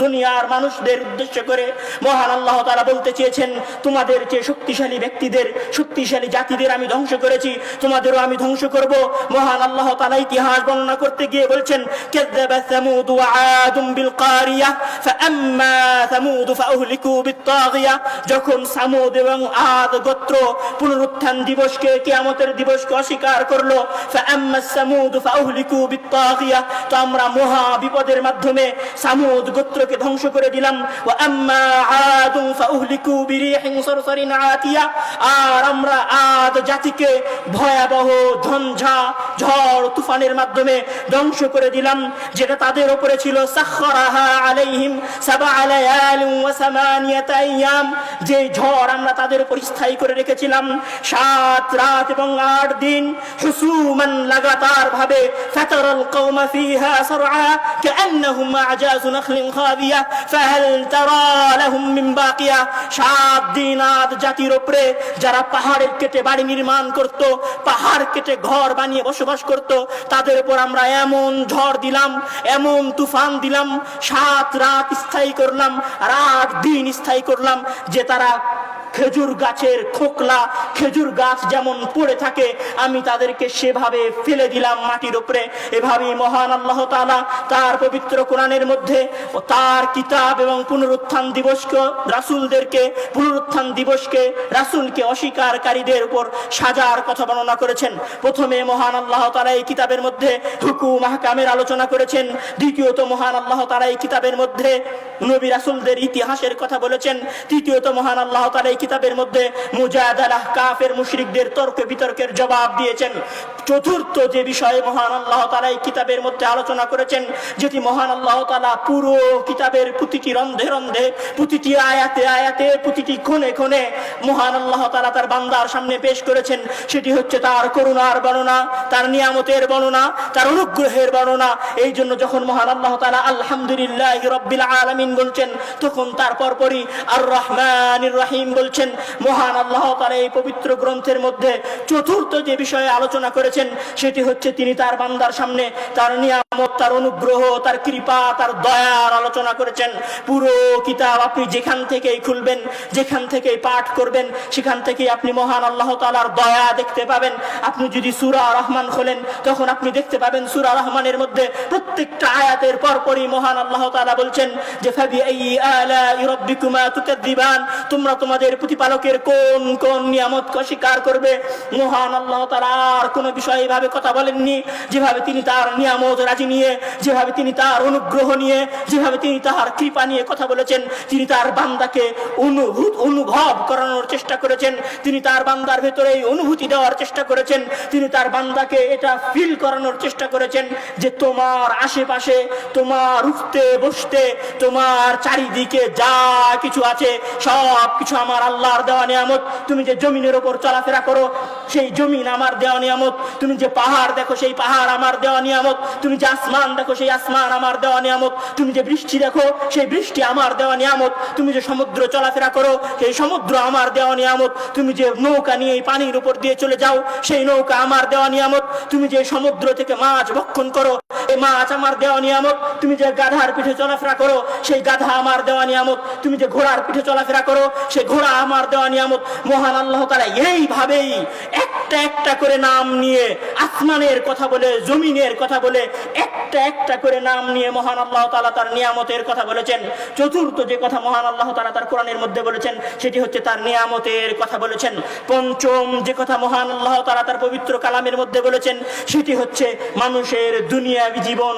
দুনিয়ার মানুষদের উদ্দেশ্য করে মহান আল্লাহ তাআলা বলতে চেয়েছেন তোমাদের যে শক্তিশালী ব্যক্তিদের, শক্তিশালী জাতিদের আমি ধ্বংস করেছি, তোমাদেরও আমি ধ্বংস করব। মহান আল্লাহ তাআলা ইতিহাস বর্ণনা করতে গিয়ে বলছেন কাযাবা সামুদ ওয়া আদুম বিল কারিয়া ফাআম্মা সামুদ ফাউহলিকু বিত তাগিয়া, যখন সামুদ এবং আদ গোত্র পুনরুত্থান দিবসকে, কিয়ামতের দিবসকে অস্বীকার করলো, ফাআম্মাস সামুদ ফাউহলিকু বিত তাগিয়া, তো আমরা মহা বিপদের মাধ্যমে সামুদ গোত্রকে ধ্বংস করে দিলাম। ওয়া আম্মা আদুম ফাউহলিকু বিরিহিন সারসারিন আতিয়া, আর আমরা আদ জাতিকে ভয়াবহ ঝড় তুফানের মাধ্যমে ধ্বংস করে দিলাম, যেটা তাদের উপরে ছিল সাখরাহা আলাইহিম সাবআ লায়ালিন ওয়া সামানিয়াতা আইয়াম, যে ঝড় আমরা তাদের উপর স্থায়ী করে রেখেছিলাম 7 রাত এবং 8 দিন হুসুমান লাগাতার ভাবে ফাতারাল কওমা ফিহা সারআ কান্নাহুম আজাজু নাখলিন খাবিয়া ফাহাল তারা লাহুম মিন বাকিয়া 7 দিন আদ জাতির উপরে যারা পাহাড়ের কেটে বাড়ি নির্মাণ করত, পাহাড় কেটে ঘর বানিয়ে বসবাস করত, তাদের উপর আমরা এমন ঝড় দিলাম, এমন তুফান দিলাম, 7 রাত স্থায়ী করলাম আর 8 দিন স্থায়ী করলাম যে তারা খেজুর গাছের খোকলা, খেজুর গাছ যেমন পড়ে থাকে আমি তাদেরকে সেভাবে ফেলে দিলাম মাটির উপরে। এভাবেই মহান আল্লাহ তাআলা তার পবিত্র কোরআনের মধ্যে ও তার কিতাব এবং পুনরুত্থান দিবসকে রাসূলদেরকে, পুনরুত্থান দিবসকে রাসূলকে অস্বীকারীদের উপর সাজার কথা বর্ণনা করেছেন। প্রথমে মহান আল্লাহ তাআলা এই কিতাবের মধ্যে হুকুম আহকামের আলোচনা করেছেন, দ্বিতীয়ত মহান আল্লাহ তাআলা এই কিতাবের মধ্যে নবী রাসূলদের ইতিহাসের কথা বলেছেন, তৃতীয়ত মহান আল্লাহ তাআলা এই কিতাবের মধ্যে মুজাদালাহ কাফের মুশরিকদের তর্ক বিতর্কের জবাব দিয়েছেন। চতুর্থ যে বিষয়ে মহান আল্লাহ তাআলা এই কিতাবের মধ্যে আলোচনা করেছেন, যেটি মহান আল্লাহ তাআলা পুরো কিতাবের প্রতিটি রন্ধে রন্ধে, প্রতিটি আয়াতে আয়াতে, প্রতিটি কোণে কোণে মহান আল্লাহ তাআলা তার বান্দার সামনে পেশ করেছেন, সেটি হচ্ছে তার করুণার বর্ণনা, তার নিয়ামতের বর্ণনা, তার অনুগ্রহের বর্ণনা। এই জন্য যখন মহান আল্লাহ তাআলা আলহামদুলিল্লাহি রাব্বিল আলামিন বলছেন, তখন তার পরপরই আর রহমানির রহিম বলছেন। মহান আল্লাহ তাআলা এই পবিত্র গ্রন্থের মধ্যে চতুর্থ যে বিষয়ে আলোচনা করেছেন, সেটি হচ্ছে তিনি তার বান্দার সামনে তার নিয়ামত, তার অনুগ্রহ, তার কৃপা, তার দয়ার আলোচনা করেছেন। পুরো কিতাব আপনি যেখান থেকেই খুলবেন, যেখান থেকেই পাঠ করবেন, সেখান থেকেই আপনি মহান আল্লাহ তাআলার দয়া দেখতে পাবেন। আপনি যদি সূরা রহমান খোলেন, তখন আপনি দেখতে পাবেন সূরা রহমানের মধ্যে প্রত্যেকটা আয়াতের পরপরই মহান আল্লাহ তাআলা বলছেন যে ফাবিআইয়ি আলাই রাব্বিকুমা তুকাযযিবান, তোমরা তোমাদের প্রতিপালকের কোন কোন নিয়ামতকে অস্বীকার করবে। মহান আল্লাহ তাআলা আর কোন বিষয়ে এভাবে কথা বলেননি যেভাবে তিনি তার নিয়ামত রাজি নিয়ে, যেভাবে তিনি তার অনুগ্রহ নিয়ে, যেভাবে তিনি তার কৃপা নিয়ে কথা বলেছেন। তিনি তার বান্দাকে অনুভব করানোর চেষ্টা করেছেন, তিনি তার বান্দার ভেতরে এই অনুভূতি দেওয়ার চেষ্টা করেছেন, তিনি তার বান্দাকে এটা ফিল করানোর চেষ্টা করেছেন যে তোমার আশেপাশে, তোমার উঠতে বসতে, তোমার চারিদিকে যা কিছু আছে সব কিছু আমার আল্লাহর দেওয়া নিয়ামত। তুমি যে জমিনের উপর চলাফেরা করো, সেই জমিন আমার দেওয়া নিয়ামত। তুমি যে পাহাড় দেখো, সেই পাহাড় আমার দেওয়া নিয়ামত। তুমি যে আসমান দেখো, সেই আসমান আমার দেওয়া নিয়ামত। তুমি যে বৃষ্টি দেখো, সেই বৃষ্টি আমার দেওয়া নিয়ামত। তুমি যে সমুদ্র চলাফেরা করো, সেই সমুদ্র আমার দেওয়া নিয়ামত। তুমি যে নৌকা নিয়ে এই পানির উপর দিয়ে চলে যাও, সেই নৌকা আমার দেওয়া নিয়ামত। তুমি যে সমুদ্র থেকে মাছ ভক্ষণ করো, এই মাছ আমার দেওয়া নিয়ামত। তুমি যে গাধার পিঠে চলাফেরা করো, সেই গাধা আমার দেওয়া নিয়ামত। তুমি যে ঘোড়ার পিঠে চলাফেরা করো, সেই ঘোড়া আমার দেওয়া নিয়ামত। মহান আল্লাহ তাআলা এইভাবেই একটা একটা করে নাম নিয়ে, আসমানের কথা বলে, জমিনের কথা বলে, একটা একটা করে নাম নিয়ে মহান আল্লাহ তাআলা তার নিয়ামতের কথা বলেছেন। চতুর্থ যে কথা মহান আল্লাহ তাআলা তার কোরআনের মধ্যে বলেছেন, সেটি হচ্ছে তার নিয়ামতের কথা বলেছেন। পঞ্চম যে কথা মহান আল্লাহ তাআলা তার পবিত্র কালামের মধ্যে বলেছেন, সেটি হচ্ছে মানুষের দুনিয়াবী জীবন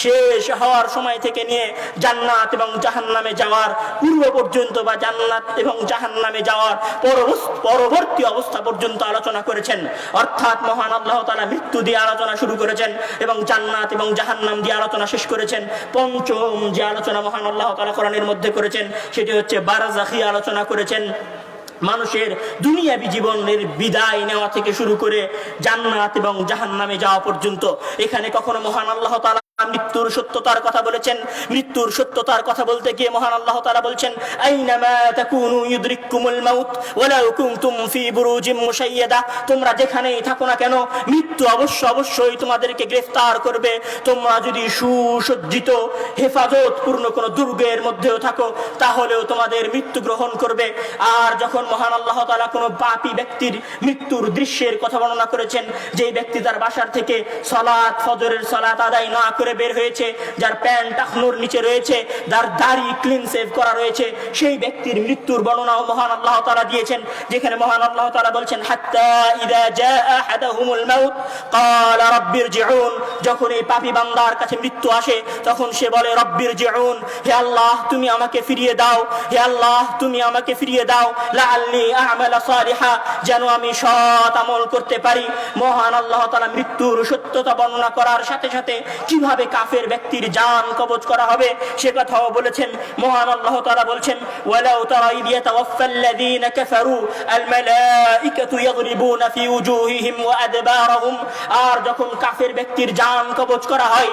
শেষ হওয়ার সময় থেকে নিয়ে জান্নাত এবং জাহান্নামে যাওয়ার পূর্ব পর্যন্ত, বা জান্নাত এবং জাহান্নামে যাওয়ার পরবর্তী অবস্থা পর্যন্ত আলোচনা করেছেন। অর্থাৎ মহান আল্লাহ তাআলা মৃত্যু দিয়ে আলোচনা শুরু করেছেন এবং জান্নাত এবং জাহান্নাম দিয়ে আলোচনা শেষ করেছেন। পঞ্চম যে আলোচনা মহান আল্লাহ তাআলা কোরআনের মধ্যে করেছেন, সেটি হচ্ছে বারজাখী আলোচনা করেছেন। মানুষের দুনিয়াবী জীবনের বিদায় নেওয়া থেকে শুরু করে জান্নাত এবং জাহান্নামে যাওয়া পর্যন্ত। এখানে কখনো মহান আল্লাহ তাআলা মৃত্যুর সত্যতার কথা বলেছেন। মৃত্যুর সত্যতার কথা বলতে গিয়ে মহান আল্লাহ তাআলা বলছেন, আইনামা তাকুনু ইউদরিকুমুল মাউত ওয়ালাউ কুনতুম ফি বুরুজিম মুশাইয়াদা, তোমরা যেখানেই থাকো না কেন মৃত্যু অবশ্যই তোমাদেরকে গ্রেফতার করবে। তোমরা যদি সুসজ্জিত হেফাজতপূর্ণ কোনো দুর্গের মধ্যেও থাকো, তাহলেও তোমাদের মৃত্যু গ্রহণ করবে। আর যখন মহান আল্লাহ তাআলা কোনো পাপী ব্যক্তির মৃত্যুর দৃশ্যের কথা বর্ণনা করেছেন, যেই ব্যক্তি তার বাসার থেকে সালাত, ফজরের সালাত আদায় না করে বের হয়েছে, যার প্যান্ট টাকনুর নিচে রয়েছে, যার দাড়ি ক্লিন সেভ করা রয়েছে, সেই ব্যক্তির মৃত্যুর বর্ণনাও মহান আল্লাহ তাআলা দিয়েছেন। যেখানে মহান আল্লাহ তাআলা বলছেন, হাত্তা ইযা জাআ আহাদাহুমুল মাউত ক্বালা রাব্বিরজিউন, যখন এই পাপী বান্দার কাছে মৃত্যু আসে, তখন সে বলে রাব্বিরজিউন, হে আল্লাহ তুমি আমাকে ফিরিয়ে দাও, হে আল্লাহ তুমি আমাকে ফিরিয়ে দাও, লাআল্লি আ'মালা সালিহা, যেন আমি সৎ আমল করতে পারি। মহান আল্লাহ তাআলা মৃত্যুর সত্যতা বর্ণনা করার সাথে সাথে কিভাবে কিভাবে কাফের ব্যক্তির জান কবজ করা হবে সে কথাও বলেছেন। মহান আল্লাহ তাআলা বলছেন ওয়ালাউ তারা ইয ইয়াতাওয়াফাল্লাযীনা কাফারু আল মালাইকাতু ইয়াদরিবুনা ফি উজুহিহিম ওয়া আদবারহুম। আর যখন কাফের ব্যক্তির জান কবজ করা হয়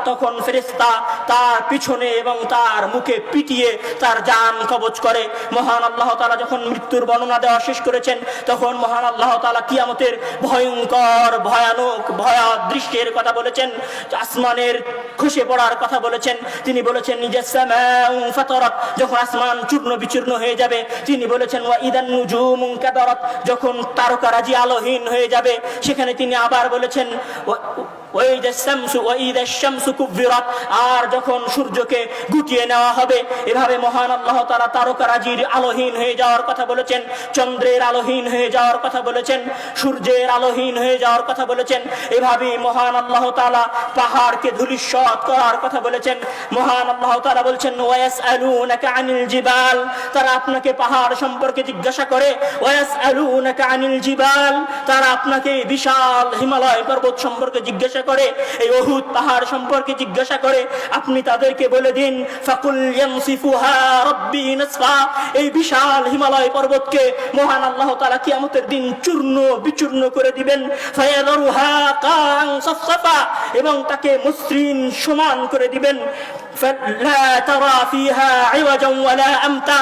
তখন ফেরেশতা তার পিছনে এবং তার মুখে পিটিয়ে তার জান কবজ করে। মহান আল্লাহ তাআলা যখন মৃত্যুর বর্ণনা দেওয়া শেষ করেছেন তখন মহান আল্লাহ তাআলা কিয়ামতের ভয়ঙ্কর ভয়ানক দৃশ্যের কথা বলেছেন, আসমানের খসে পড়ার কথা বলেছেন। তিনি বলেছেন নিজের সামাউ ফাতারাত, যখন আসমান চূর্ণ বিচূর্ণ হয়ে যাবে। তিনি বলেছেন ওয়া ইদান নুজুমু কাদারাত, যখন তারকারাজি আলোহীন হয়ে যাবে। সেখানে তিনি আবার বলেছেন আর যখন সূর্যকে গুটিয়ে নেওয়া হবে। এভাবে মহান আল্লাহ তাআলা তারকারাজির আলোহীন হয়ে যাওয়ার কথা বলেছেন, চন্দ্রের আলোহীন হয়ে যাওয়ার কথা বলেছেন, সূর্যের আলোহীন হয়ে যাওয়ার কথা বলেছেন। এভাবে মহান আল্লাহ তাআলা পাহাড়কে ধূলিসাৎ করার কথা বলেছেন। মহান আল্লাহ তাআলা বলছেন ওয়ায়াসআলুনাকা আনিল জিবাল, তারা আপনাকে পাহাড় সম্পর্কে জিজ্ঞাসা করে। ওয়ায়াসআলুনাকা আনিল জিবাল, তারা আপনাকে বিশাল হিমালয় পর্বত সম্পর্কে জিজ্ঞাসা করে, এই উহুদ পাহাড় সম্পর্কে জিজ্ঞাসা করে। আপনি তাদেরকে বলে দিন ফাকুল ইয়ানসিফুহা রাব্বি নাসফা, এই বিশাল হিমালয় পর্বতকে মহান আল্লাহ তাআলা কিয়ামতের দিন চূর্ণ বিচূর্ণ করে দিবেন। ফায়াদরুহা কান সাফসাফা, এবং তাকে মসৃণ সমান করে দিবেন। লা তারা ফিহা ইওয়াজান ওয়ালা আমতা,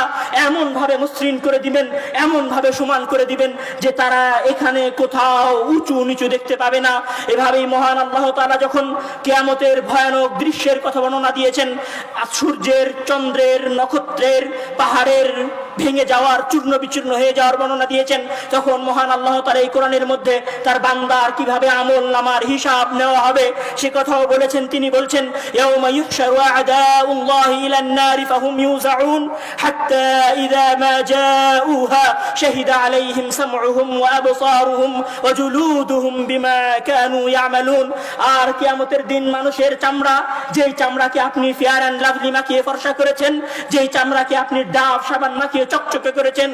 এমন ভাবে মসৃণ করে দিবেন, এমন ভাবে সমান করে দিবেন যে তারা এখানে কোথাও উঁচু নিচু দেখতে পাবে না। এভাবেই মহান আল্লাহ তাআলা যখন কিয়ামতের ভয়ানক দৃশ্যের কথা বর্ণনা দিয়েছেন, সূর্যের, চন্দ্রের, নক্ষত্রের, পাহাড়ের ভেঙে যাওয়ার, চূর্ণ বিচূর্ণ হয়ে যাওয়ার বর্ণনা দিয়েছেন, তখন মহান আল্লাহ তাআলা এই কোরআনের মধ্যে তার বান্দার কিভাবে আমল নামার হিসাব নেওয়া হবে সে কথাও বলেছেন। তিনি বলছেন ইয়াউমা ইউহশারু আ'দাউল্লাহি ইলান নারি ফাহুম ইউযাউন হাত্তা ইযা মা জাউহা শাহিদা আলাইহিম সামউহুম ওয়া আবসারুহুম ওয়া জুলুদুহুম বিমা কানু ইয়ামালুন। আর কিয়ামতের দিন মানুষের চামড়া, যেই চামড়াকে আপনি ফেয়ার এন্ড লাভলি মাখিয়ে ফর্সা করেছেন, যেই চামড়াকে আপনি ডাব সাবান মাখিয়ে চকচকে করেছেন,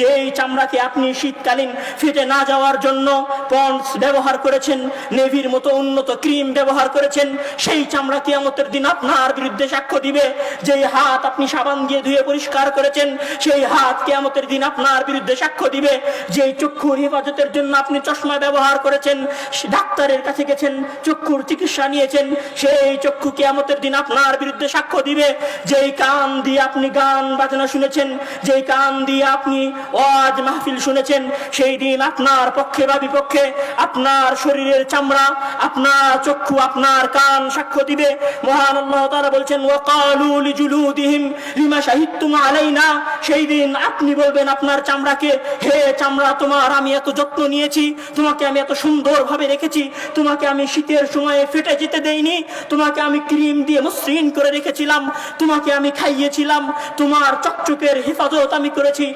যেই চামড়াকে আপনি শীতকালীন ফেটে না যাওয়ার জন্য পন্ডস ব্যবহার করেছেন, নেভির মতো উন্নত ক্রিম ব্যবহার করেছেন, সেই চামড়া কিয়ামতের দিন আপনার বিরুদ্ধে সাক্ষ্য দিবে। যেই হাত আপনি সাবান দিয়ে ধুয়ে পরিষ্কার করেছেন, সেই হাত কিয়ামতের দিন আপনার বিরুদ্ধে সাক্ষ্য দিবে। যেই চক্ষুর হেফাজতের জন্য আপনি চশমা ব্যবহার করেছেন, ডাক্তারের কাছে গেছেন, চক্ষুর চিকিৎসা নিয়েছেন, সেই চক্ষু কিয়ামতের দিন আপনার বিরুদ্ধে সাক্ষ্য দিবে। যেই কান দিয়ে আপনি গান বাজনা শুনেছেন, যেই কান দিয়ে আপনি ওয়াজ মাহফিল শুনেছেন, সেই দিন আপনার পক্ষে বা বিপক্ষে আপনার শরীরের চামড়া, আপনার চক্ষু, আপনার কান সাক্ষ্য দিবে। মহান আল্লাহ তাআলা বলছেন ওয়াকালু লিজুলুদিহিম লিমা শাহিদতুম আলাইনা, সেই দিন আপনি বলবেন আপনার চামড়াকে, হে চামড়া, তোমার আমি এত যত্ন নিয়েছি, তোমাকে আমি এত সুন্দর ভাবে রেখেছি, তোমাকে আমি শীতের সময়ে ফেটে যেতে দেইনি, তোমাকে আমি ক্রিম দিয়ে মসৃণ করে রেখেছিলাম, তোমাকে আমি খাইয়েছিলাম, তোমার চকচকের হেফাজত আমি করেছি,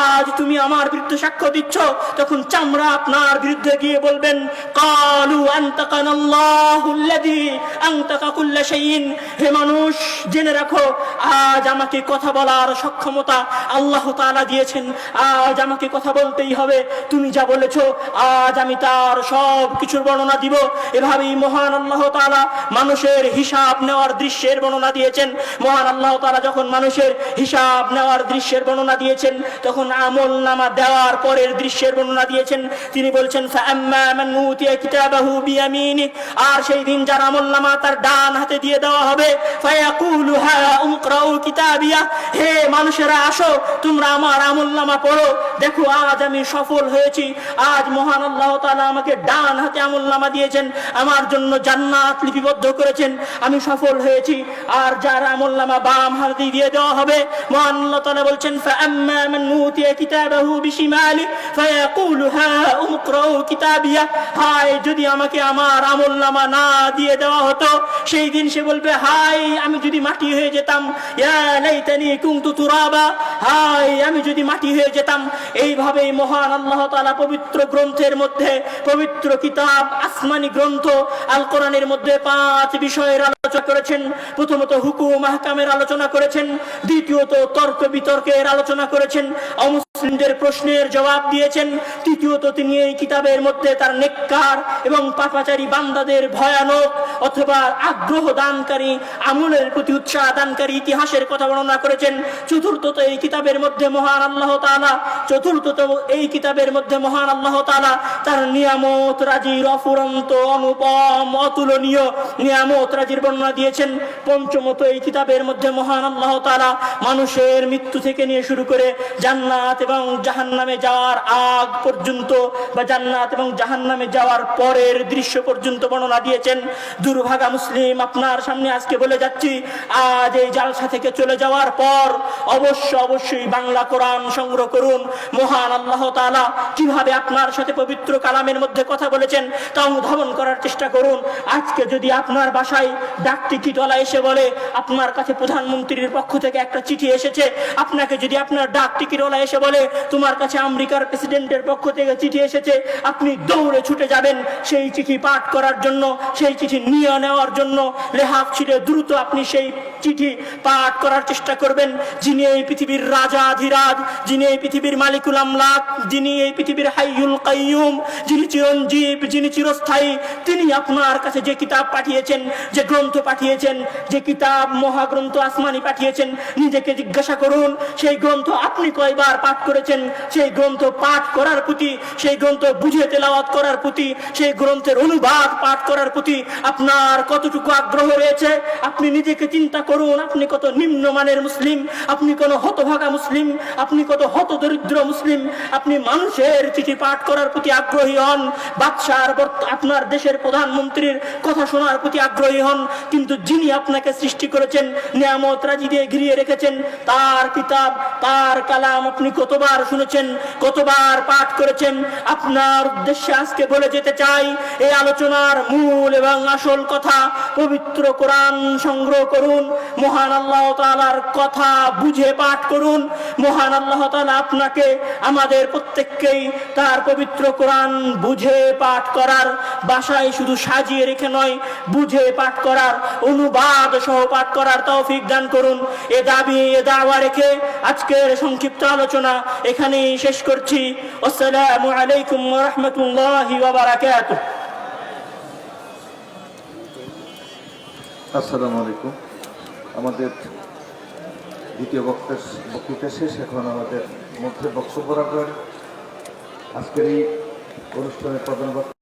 আজ তুমি আমার বিরুদ্ধে সাক্ষ্য দিচ্ছ। তখন চামড়া আপনার বিরুদ্ধে গিয়ে বলবেন কালু আনতাকানাল্লাহুল্লাযী আনতাকা কুল্লা শাইইন, হে মানুষ জেনে রাখো, আজ আমাকে কথা বলার সক্ষমতা আল্লাহ তাআলা দিয়েছেন, আজ আমাকে কথা বলতেই হবে, তুমি যা বলেছো আজ আমি তার সব কিছুর বর্ণনা দিব। এভাবেই মহান আল্লাহ তাআলা মানুষের হিসাব নেওয়ার দৃশ্যের বর্ণনা দিয়েছেন। মহান আল্লাহ তাআলা যখন মানুষের হিসাব নেওয়ার দৃশ্যের বর্ণনা দিয়েছেন, তখন আমল নামা দেওয়ার পরের দৃশ্যের বর্ণনা দিয়েছেন। তিনি বলছেন ফাআম্মা মান উতিয়া কিতাবাহু বিয়ামিনি, আর সেই দিন যার আমল নামা তার ডান হাতে দিয়ে দেওয়া হবে, ফায়াকুলু হা উকরাউ কিতাবিয়া, হে মানুষেরা আসো তোমরা আমার আমল নামা পড়ো, দেখো আজ আমি সফল হয়েছি, আজ মহান আল্লাহ তাআলা আমাকে ডান হাতে আমল নামা দিয়েছেন, আমার জন্য জান্নাত লিপিবদ্ধ করেছেন, আমি সফল হয়েছি। আর যার আমল নামা বাম হাতে দিয়ে দেওয়া হবে, মহান আল্লাহ তাআলা বলছেন ফাআম্মা মান উতিয়া কিতাবাহু বিশিমালি ফায়াকুলু হা উকরাউ কিতাবিয়া, হায় যদি আমাকে আমার আমল নামা না দিয়ে দেওয়া হতো, সেই দিন সে বলবে হায় আমি যদি মাটি হয়ে যেতাম, ইয়া লাইতানি কুনতু তুরাবা, হায় আমি যদি মাটি হয়ে যেতাম। এইভাবেই মহান আল্লাহ তাআলা পবিত্র গ্রন্থের মধ্যে, পবিত্র কিতাব আসমানি গ্রন্থ আল কোরআনের মধ্যে 5 বিষয়ের আলোচনা করেছেন। প্রথমত হুকুম আহকামের আলোচনা করেছেন, দ্বিতীয়ত তর্ক বিতর্কের আলোচনা করেছেন, মুসলিমদের প্রশ্নের জবাব দিয়েছেন। তৃতীয়ত তিনি এই কিতাবের মধ্যে তার নেককার এবং পাপাচারী বান্দাদের ভয়ানক অথবা আগ্রহ দানকারী, আমলের প্রতি উৎসাহ দানকারী ইতিহাসের কথা বর্ণনা করেছেন। চতুর্থত এই কিতাবের মধ্যে মহান আল্লাহ তাআলা তার নিয়ামত রাজির অফুরন্ত অনুপম অতুলনীয় নিয়ামত রাজির বর্ণনা দিয়েছেন। পঞ্চমত এই কিতাবের মধ্যে মহান আল্লাহ তাআলা মানুষের মৃত্যু থেকে নিয়ে শুরু করে জান্নাত এবং জাহান্নামে যাওয়ার আগ পর্যন্ত বা জান্নাত এবং জাহান্নামে যাওয়ার পরের দৃশ্য পর্যন্ত বর্ণনা দিয়েছেন। দুর্ভাগা মুসলিম, আপনার সামনে আজকে বলে যাচ্ছি, আজ এই জালসা থেকে চলে যাওয়ার পর অবশ্যই বাংলা কোরআন সংগ্রহ করুন। মহান আল্লাহ তাআলা কিভাবে আপনার সাথে পবিত্র কালামের মধ্যে কথা বলেছেন তা অনুধাবন করার চেষ্টা করুন। আজকে যদি আপনার বাসায় ডাক টিকিটওয়ালা এসে বলে আপনার কাছে প্রধানমন্ত্রীর পক্ষ থেকে একটা চিঠি এসেছে, আপনাকে যদি আপনার ডাক টিকিটওয়ালা এসে বলে তোমার কাছে আমেরিকার প্রেসিডেন্টের পক্ষ থেকে চিঠি এসেছে, আপনি দৌড়ে ছুটে যাবেন সেই চিঠি পাঠ করার জন্য, সেই চিঠি নিয়ে নেওয়ার জন্য। লেহাফ ছিঁড়ে দ্রুত আপনি সেই চিঠি পাঠ করার চেষ্টা করবেন। যিনি এই পৃথিবীর রাজাধিরাজ, যিনি এই পৃথিবীর মালিকুল আমলাক, যিনি এই পৃথিবীর হাইয়ুল কাইয়ুম, যিনি চিরঞ্জীব, যিনি চিরস্থায়ী, তিনি আপনার কাছে যে কিতাব পাঠিয়েছেন, যে গ্রন্থ পাঠিয়েছেন, যে কিতাব মহাগ্রন্থ আসমানি পাঠিয়েছেন, নিজেকে জিজ্ঞাসা করুন সেই গ্রন্থ আপনি কয়বার পাঠ করেছেন, সেই গ্রন্থ পাঠ করার প্রতি, সেই গ্রন্থ বুঝে তেলাওয়াত করার প্রতি, সেই গ্রন্থের অনুবাদ পাঠ করার প্রতি আপনার কতটুকু আগ্রহ রয়েছে। আপনি নিজেকে চিন্তা করুন, আপনি কত নিম্নমানের মুসলিম, আপনি কোন হতভাগা মুসলিম, আপনি কত হতদরিদ্র মুসলিম। আপনি মানুষের চিঠি পাঠ করার প্রতি আগ্রহী হন, বাদশার আপনার দেশের প্রধানমন্ত্রীর কথা শোনার প্রতি আগ্রহী হন, কিন্তু যিনি আপনাকে সৃষ্টি করেছেন, নিয়ামত রাজি দিয়ে ঘিরিয়ে রেখেছেন, তার কিতাব, তার কালাম আপনি কতবার শুনেছেন, কতবার পাঠ করেছেন। আপনার উদ্দেশ্যে আজকে বলে যেতে চাই, এই আলোচনার মূল এবং আসল কথা, পবিত্র কোরআন সংগ্রহ করুন, মহান আল্লাহ তাআলার কথা বুঝে পাঠ করুন। মহান আল্লাহ তাআলা আপনাকে, আমাদের প্রত্যেককেই তার পবিত্র কোরআন বুঝে পাঠ করার, ভাষায় শুধু সাজিয়ে রেখে নয়, বুঝে পাঠ করার, অনুবাদ সহ পাঠ করার তৌফিক দান করুন। এ দাবি, এ দাওয়া রেখে আজকের সংক্ষিপ্ত আলোচনা এখানেই শেষ করছি। আসসালামু আলাইকুম ওয়া রাহমাতুল্লাহি ওয়া বারাকাতুহু। আসসালামু আলাইকুম। আমাদের দ্বিতীয় বক্তৃতা শেষ। এখন আমাদের মধ্যে বক্তব্য রাখবেন আজকের এই অনুষ্ঠানের প্রধান বক্তা